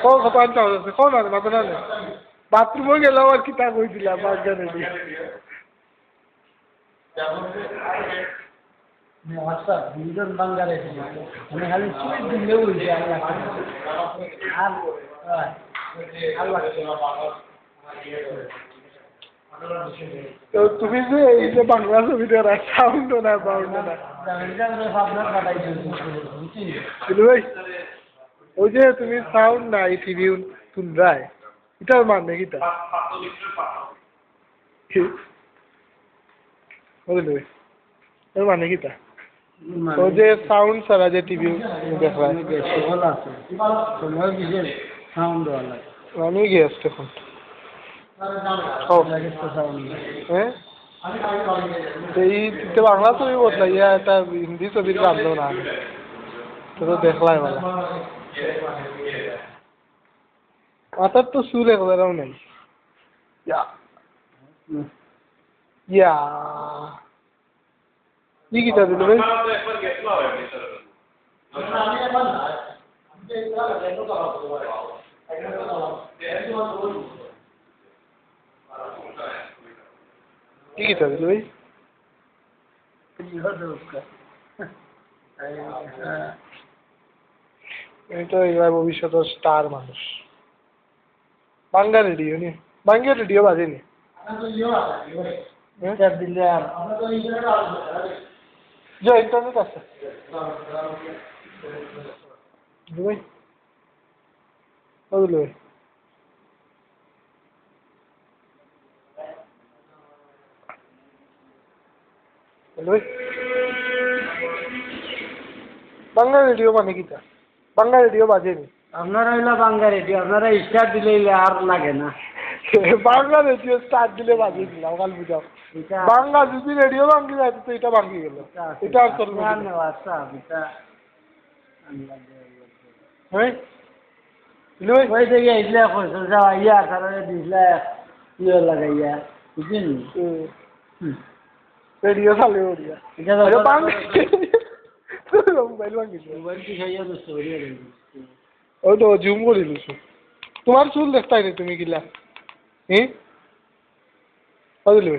ও কত আছে কোন আছে মাথা না বাথরুমে গেলাম আর কি তা কইছিলাম বাগদা রেডি আচ্ছা দুজন বাঙ্গারে আমি খালি সুইট দিলে বলছি আল্লাহ তো তুমি যে এই যে বাংলা ছবিটা সাউন্ড না বাউন্ড না ভাই ওই যে তুমি সাউন্ড নাই টিভি শুনরাই এটার মানে কিটা বুঝলি এর মানে কিটা ওই যে সাউন্ড ছাড়া যে টিভি দেখায় আমি গিয়ে আসতে এখন হ্যাঁ এই বাংলা ছবি বদলাই একটা হিন্দি ছবির কান্দ না তো দেখলাই বলা মাথার তো চুল একবারও নেই ইয়া কি কিতা দিল ভাই কি কিতা দিল ভাই এই তো এবার ভবিষ্যতের স্টার মানুষ বাংলা রেডিও নি বাংলা রেডিও বাজেনি দিলে আর যে ইন্টারনেট আছে ভাই বুঝলো বাংলা রেডিও মানে কিটা বাংলা রেডিও বাজেনি আপনারা হইলো বাঙ্গা রেডিও আপনারা স্টার দিলে আর লাগে না বাংলা রেডিও স্টার্ট দিলে বাজিয়ে দিলাম কাল বুঝাও বাংলা যদি রেডিও ভাঙ্গি যায় তো এটা ভাঙ্গি গেল এটা আর চলবে হ্যাঁ ওই থেকে ইসলে কইছো যাওয়া ইয়া কারণে দিসলে ইয়ে লাগাইয়া বুঝছেন রেডিও চালে ওরিয়া এটা বাংলা মোবাইল ভাঙ্গি মোবাইল কি খাইয়া তো স্টোরি ওই তো জুম করে দিছো তোমার চুল দেখতাই নি তুমি গিলা বুঝলি